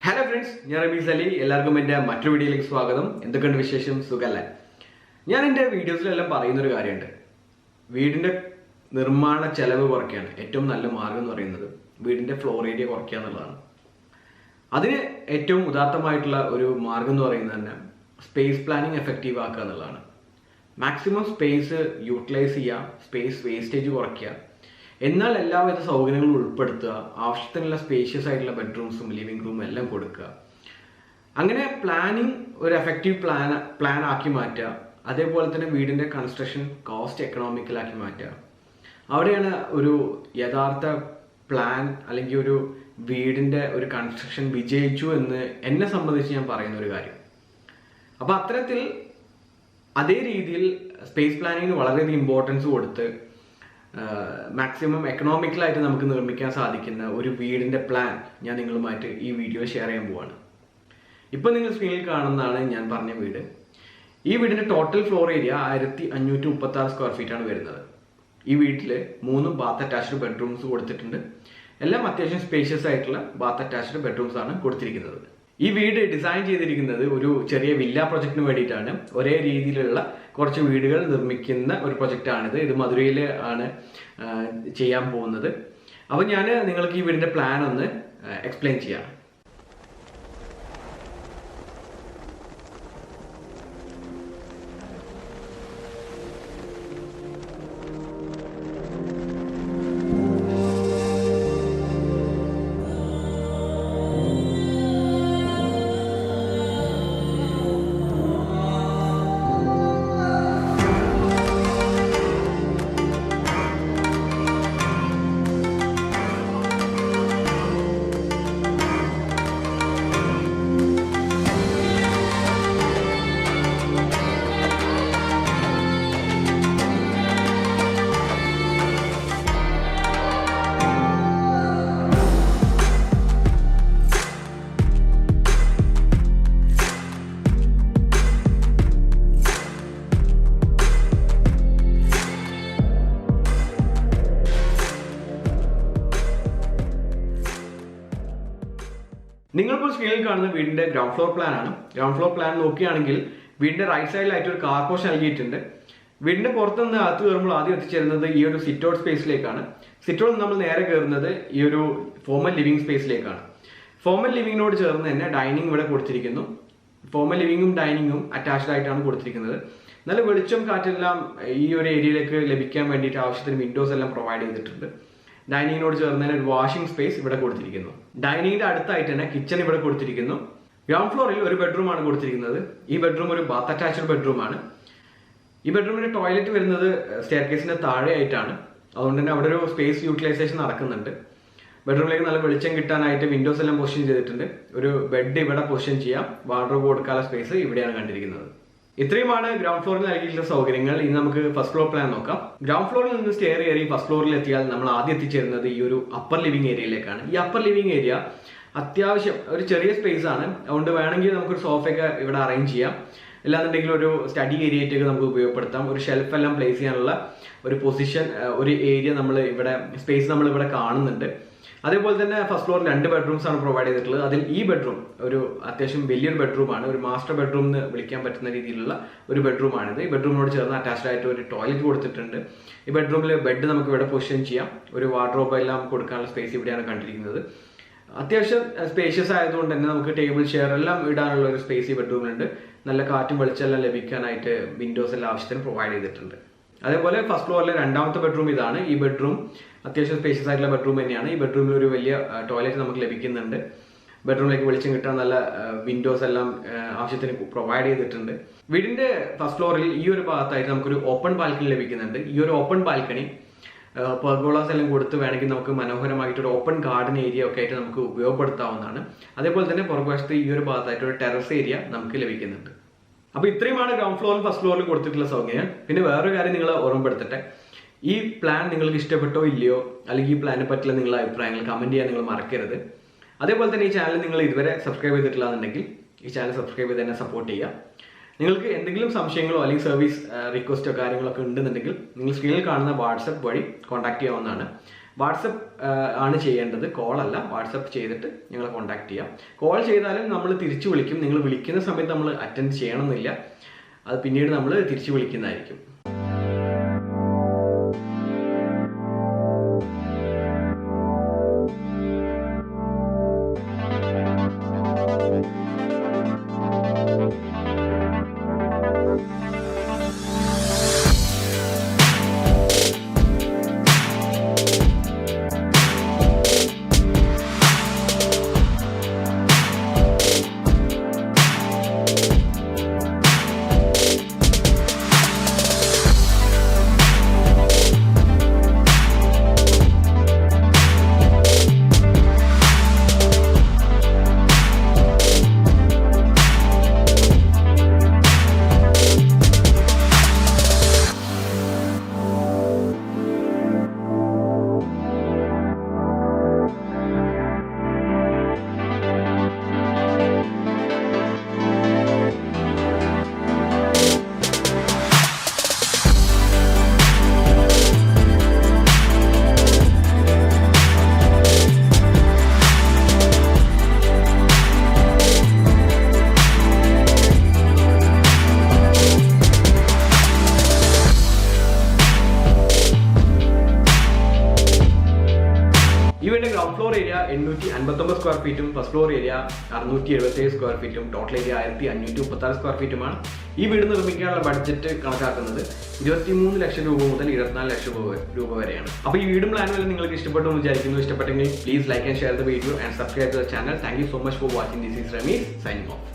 Hello friends, I am Ramees Ali. എല്ലാവർക്കും എൻ്റെ മറ്റൊരു വീഡിയോയിലേക്ക് സ്വാഗതം. എന്തൊക്കെയുണ്ട് വിശേഷം? സുഖമല്ലേ? ഞാൻ എൻ്റെ വീഡിയോസിലെല്ലാം പറയുന്ന ഒരു കാര്യമുണ്ട്. വീടിൻ്റെ നിർമ്മാണ ചെലവ് കുറയ്ക്കാൻ ഏറ്റവും നല്ല മാർഗ്ഗം എന്ന് പറയുന്നത് വീടിൻ്റെ ഫ്ലോർ ഏരിയ കുറയ്ക്കുക എന്നുള്ളതാണ്. അതിന് ഏറ്റവും ഉദാത്തമായിട്ടുള്ള ഒരു മാർഗ്ഗം എന്ന് പറയുന്നത് തന്നെ സ്പേസ് പ്ലാനിങ് എഫക്റ്റീവ് ആക്കുക എന്നുള്ളതാണ്. മാക്സിമം സ്പേസ് യൂട്ടിലൈസ് ചെയ്യുക, സ്പേസ് വേസ്റ്റേജ് കുറയ്ക്കുക, എന്നാൽ എല്ലാവിധ സൗകര്യങ്ങളും ഉൾപ്പെടുത്തുക, ആവശ്യത്തിനുള്ള സ്പേഷ്യസ് ആയിട്ടുള്ള ബെഡ്റൂംസും ലിവിംഗ് റൂമും എല്ലാം കൊടുക്കുക. അങ്ങനെ പ്ലാനിങ് ഒരു എഫക്റ്റീവ് പ്ലാൻ ആക്കി മാറ്റുക. അതേപോലെ തന്നെ വീടിൻ്റെ കൺസ്ട്രക്ഷൻ കോസ്റ്റ് എക്കണോമിക്കലാക്കി മാറ്റുക. അവിടെയാണ് ഒരു യഥാർത്ഥ പ്ലാൻ അല്ലെങ്കിൽ ഒരു വീടിൻ്റെ ഒരു കൺസ്ട്രക്ഷൻ വിജയിച്ചു എന്ന് എന്നെ സംബന്ധിച്ച് ഞാൻ പറയുന്ന ഒരു കാര്യം. അപ്പോൾ അത്തരത്തിൽ അതേ രീതിയിൽ സ്പേസ് പ്ലാനിങ്ങിന് വളരെയധികം ഇമ്പോർട്ടൻസ് കൊടുത്ത് മാക്സിമം എക്കണോമിക്കലായിട്ട് നമുക്ക് നിർമ്മിക്കാൻ സാധിക്കുന്ന ഒരു വീടിൻ്റെ പ്ലാൻ ഞാൻ നിങ്ങളുമായിട്ട് ഈ വീഡിയോ ഷെയർ ചെയ്യാൻ പോവാണ്. ഇപ്പം നിങ്ങൾ സ്ക്രീനിൽ കാണുന്നതാണ് ഞാൻ പറഞ്ഞ വീട്. ഈ വീടിൻ്റെ ടോട്ടൽ ഫ്ലോർ ഏരിയ 1536 സ്ക്വയർ ഫീറ്റാണ് വരുന്നത്. ഈ വീട്ടിൽ 3 ബാത്ത് അറ്റാച്ച്ഡ് ബെഡ്റൂംസ് കൊടുത്തിട്ടുണ്ട്. എല്ലാം അത്യാവശ്യം സ്പേഷ്യസ് ആയിട്ടുള്ള ബാത്ത് അറ്റാച്ച്ഡ് ബെഡ്റൂംസ് ആണ് കൊടുത്തിരിക്കുന്നത്. ഈ വീട് ഡിസൈൻ ചെയ്തിരിക്കുന്നത് ഒരു ചെറിയ വില്ല പ്രൊജക്ടിന് വേണ്ടിയിട്ടാണ്. ഒരേ രീതിയിലുള്ള കുറച്ച് വീടുകൾ നിർമ്മിക്കുന്ന ഒരു പ്രൊജക്റ്റാണിത്. ഇത് മധുരയിൽ ആണ് ചെയ്യാൻ പോകുന്നത്. അപ്പോൾ ഞാൻ നിങ്ങൾക്ക് ഈ വീടിൻ്റെ പ്ലാൻ ഒന്ന് എക്സ്പ്ലെയിൻ ചെയ്യാം. നിങ്ങളിപ്പോൾ സ്ക്രീനിൽ കാണുന്ന വീടിന്റെ ഗ്രൗണ്ട് ഫ്ലോർ പ്ലാൻ ആണ്. ഗ്രൗണ്ട് ഫ്ലോർ പ്ലാൻ നോക്കുകയാണെങ്കിൽ വീടിന്റെ റൈറ്റ് സൈഡിലായിട്ട് ഒരു കാർ പോർഷൻ നൽകിയിട്ടുണ്ട്. വീടിന്റെ പുറത്തുനിന്ന് അകത്ത് കയറുമ്പോൾ ആദ്യം എത്തിച്ചേരുന്നത് ഈ ഒരു സിറ്റ് ഔട്ട് സ്പേസിലേക്കാണ്. സിറ്റ് ഔട്ട് നമ്മൾ നേരെ കയറുന്നത് ഈ ഒരു ഫോമൽ ലിവിംഗ് സ്പേസിലേക്കാണ്. ഫോമൽ ലിവിങ്ങിനോട് ചേർന്ന് തന്നെ ഡൈനിങ് ഇവിടെ കൊടുത്തിരിക്കുന്നു. ഫോമൽ ലിവിങ്ങും ഡൈനിങ്ങും അറ്റാച്ച്ഡ് ആയിട്ടാണ് കൊടുത്തിരിക്കുന്നത്. നല്ല വെളിച്ചം കാറ്റെല്ലാം ഈ ഒരു ഏരിയയിലേക്ക് ലഭിക്കാൻ വേണ്ടിയിട്ട് ആവശ്യത്തിന് വിൻഡോസ് എല്ലാം പ്രൊവൈഡ് ചെയ്തിട്ടുണ്ട്. ഡൈനിങ്ങിനോട് ചേർന്ന് തന്നെ ഒരു വാഷിംഗ് സ്പേസ് ഇവിടെ കൊടുത്തിരിക്കുന്നു. ഡൈനിങ്ങിന്റെ അടുത്തായിട്ട് തന്നെ കിച്ചൺ ഇവിടെ കൊടുത്തിരിക്കുന്നു. ഗ്രൗണ്ട് ഫ്ലോറിൽ ഒരു ബെഡ്റൂം ആണ് കൊടുത്തിരിക്കുന്നത്. ഈ ബെഡ്റൂം ഒരു ബാത്ത് അറ്റാച്ച്ഡ് ബെഡ്റൂം ആണ്. ഈ ബെഡ്റൂമിന്റെ ടോയ്ലറ്റ് വരുന്നത് സ്റ്റെയർ കേസിന്റെ താഴെയായിട്ടാണ്. അതുകൊണ്ട് തന്നെ അവിടെ ഒരു സ്പേസ് യൂട്ടിലൈസേഷൻ നടക്കുന്നുണ്ട്. ബെഡ്റൂമിലേക്ക് നല്ല വെളിച്ചം കിട്ടാനായിട്ട് വിൻഡോസ് എല്ലാം പൊസിഷൻ ചെയ്തിട്ടുണ്ട്. ഒരു ബെഡ് ഇവിടെ പൊസിഷൻ ചെയ്യാം. വാർഡ്രോബ് കൊടുക്കാനുള്ള സ്പേസ് ഇവിടെയാണ് കണ്ടിരിക്കുന്നത്. ഇത്രയുമാണ് ഗ്രൗണ്ട് ഫ്ലോറിൽ നൽകിയിട്ടുള്ള സൗകര്യങ്ങൾ. ഇനി നമുക്ക് ഫസ്റ്റ് ഫ്ലോർ പ്ലാൻ നോക്കാം. ഗ്രൗണ്ട് ഫ്ലോറിൽ നിന്ന് സ്റ്റെയർ കയറി ഫസ്റ്റ് ഫ്ലോറിൽ എത്തിയാൽ നമ്മൾ ആദ്യം എത്തിച്ചേരുന്നത് ഈ ഒരു അപ്പർ ലിവിംഗ് ഏരിയയിലേക്കാണ്. ഈ അപ്പർ ലിവിംഗ് ഏരിയ അത്യാവശ്യം ഒരു ചെറിയ സ്പേസ് ആണ്. അതുകൊണ്ട് വേണമെങ്കിൽ നമുക്കൊരു സോഫയൊക്കെ ഇവിടെ അറേഞ്ച് ചെയ്യാം. അല്ലാന്നുണ്ടെങ്കിൽ ഒരു സ്റ്റഡി ഏരിയ ആയിട്ടൊക്കെ നമുക്ക് ഉപയോഗപ്പെടുത്താം. ഒരു ഷെൽഫ് എല്ലാം പ്ലേസ് ചെയ്യാനുള്ള ഒരു പൊസിഷൻ, ഒരു ഏരിയ നമ്മൾ ഇവിടെ സ്പേസ് നമ്മൾ ഇവിടെ കാണുന്നുണ്ട്. അതേപോലെ തന്നെ ഫസ്റ്റ് ഫ്ലോറിൽ 2 ബെഡ്റൂംസ് ആണ് പ്രൊവൈഡ് ചെയ്തിട്ടുള്ളത്. അതിൽ ഈ ബെഡ്റൂം ഒരു അത്യാവശ്യം വലിയൊരു ബെഡ്റൂമാണ്. ഒരു മാസ്റ്റർ ബെഡ്റൂം എന്ന് വിളിക്കാൻ പറ്റുന്ന രീതിയിലുള്ള ഒരു ബെഡ്റൂമാണിത്. ഈ ബെഡ്റൂമിനോട് ചേർന്ന് അറ്റാച്ച്ഡ് ആയിട്ട് ഒരു ടോയ്ലറ്റ് കൊടുത്തിട്ടുണ്ട്. ഈ ബെഡ്റൂമിൽ ബെഡ് നമുക്ക് ഇവിടെ പൊസിഷൻ ചെയ്യാം. ഒരു വാർഡ്രോബ് എല്ലാം കൊടുക്കാനുള്ള സ്പേസ് ഇവിടെയാണ് കണ്ടിരിക്കുന്നത്. അത്യാവശ്യം സ്പേഷ്യസ് ആയതുകൊണ്ട് തന്നെ നമുക്ക് ടേബിൾ ചെയർ എല്ലാം ഇടാനുള്ള ഒരു സ്പേസ് ഈ ബെഡ്റൂമിലുണ്ട്. നല്ല കാറ്റും വെളിച്ചെല്ലാം ലഭിക്കാനായിട്ട് വിൻഡോസ് എല്ലാം ആവശ്യത്തിന് പ്രൊവൈഡ് ചെയ്തിട്ടുണ്ട്. അതേപോലെ ഫസ്റ്റ് ഫ്ലോറിലെ 2ാമത്തെ ബെഡ്റൂം ഇതാണ്. ഈ ബെഡ്റൂം അത്യാവശ്യം സ്പേഷ്യസ് ആയിട്ടുള്ള ബെഡ്റൂം തന്നെയാണ്. ഈ ബെഡ്റൂമിൽ ഒരു വലിയ ടോയ്ലറ്റ് നമുക്ക് ലഭിക്കുന്നുണ്ട്. ബെഡ്റൂമിലേക്ക് വെളിച്ചം കിട്ടാൻ നല്ല വിൻഡോസ് എല്ലാം ആവശ്യത്തിന് പ്രൊവൈഡ് ചെയ്തിട്ടുണ്ട്. വീടിന്റെ ഫസ്റ്റ് ഫ്ലോറിൽ ഈ ഒരു ഭാഗത്തായിട്ട് നമുക്കൊരു ഓപ്പൺ ബാൽക്കണി ലഭിക്കുന്നുണ്ട്. ഈ ഒരു ഓപ്പൺ ബാൽക്കണി പെർഗോളാസ് എല്ലാം കൊടുത്ത് വേണമെങ്കിൽ നമുക്ക് മനോഹരമായിട്ട് ഒരു ഓപ്പൺ ഗാർഡൻ ഏരിയ ഒക്കെ ആയിട്ട് നമുക്ക് ഉപയോഗപ്പെടുത്താവുന്നതാണ്. അതേപോലെ തന്നെ പുറകുവശത്ത് ഈ ഒരു ഭാഗത്തായിട്ട് ഒരു ടെറസ് ഏരിയ നമുക്ക് ലഭിക്കുന്നുണ്ട്. അപ്പോൾ ഇത്രയുമാണ് ഗ്രൗണ്ട് ഫ്ലോറിലും ഫസ്റ്റ് ഫ്ലോറിലും കൊടുത്തിട്ടുള്ള സൗകര്യം. പിന്നെ വേറൊരു കാര്യം നിങ്ങൾ ഓർമ്മപ്പെടുത്തട്ടെ. ഈ പ്ലാൻ നിങ്ങൾക്ക് ഇഷ്ടപ്പെട്ടോ ഇല്ലയോ, അല്ലെങ്കിൽ ഈ പ്ലാനെ പറ്റിയുള്ള നിങ്ങളുടെ അഭിപ്രായങ്ങൾ കമന്റ് ചെയ്യാൻ നിങ്ങൾ മറക്കരുത്. അതേപോലെ തന്നെ ഈ ചാനൽ നിങ്ങൾ ഇതുവരെ സബ്സ്ക്രൈബ് ചെയ്തിട്ടില്ല എന്നുണ്ടെങ്കിൽ ഈ ചാനൽ സബ്സ്ക്രൈബ് ചെയ്ത് തന്നെ സപ്പോർട്ട് ചെയ്യുക. നിങ്ങൾക്ക് എന്തെങ്കിലും സംശയങ്ങളോ അല്ലെങ്കിൽ സർവീസ് റിക്വസ്റ്റോ കാര്യങ്ങളൊക്കെ ഉണ്ടെന്നുണ്ടെങ്കിൽ നിങ്ങൾ സ്ക്രീനിൽ കാണുന്ന വാട്സപ്പ് വഴി കോൺടാക്ട് ചെയ്യാവുന്നതാണ്. വാട്സപ്പ് ആണ് ചെയ്യേണ്ടത്, കോൾ അല്ല. വാട്സപ്പ് ചെയ്തിട്ട് ഞങ്ങളെ കോൺടാക്ട് ചെയ്യാം. കോൾ ചെയ്താലും നമ്മൾ തിരിച്ചു വിളിക്കും. നിങ്ങൾ വിളിക്കുന്ന സമയത്ത് നമ്മൾ അറ്റൻഡ് ചെയ്യണമെന്നില്ല, അത് പിന്നീട് നമ്മൾ തിരിച്ചു വിളിക്കുന്നതായിരിക്കും. ഈ വീടിന്റെ ഗ്രൗണ്ട് ഫ്ലോർ ഏരിയ 859 സ്ക്വയർ ഫീറ്റും ഫസ്റ്റ് ഫ്ലോർ ഏരിയ 677 സ്ക്വയർ ഫീറ്റും ടോട്ടൽ ഏരിയ 1536 സ്ക്വയർ ഫീറ്റുമാണ്. ഈ വീട് നിർമ്മിക്കാനുള്ള ബഡ്ജറ്റ് കണക്കാക്കുന്നത് 23 ലക്ഷം രൂപ മുതൽ 24 ലക്ഷം രൂപ വരെയാണ്. അപ്പോൾ ഈ വീടും പ്ലാനും എല്ലാം നിങ്ങൾക്ക് ഇഷ്ടപ്പെട്ടു എന്ന് വിചാരിക്കുന്നു. ഇഷ്ടപ്പെട്ടെങ്കിൽ please like and share the video and subscribe to the channel. Thank you so much for watching. This is Rameez signing of.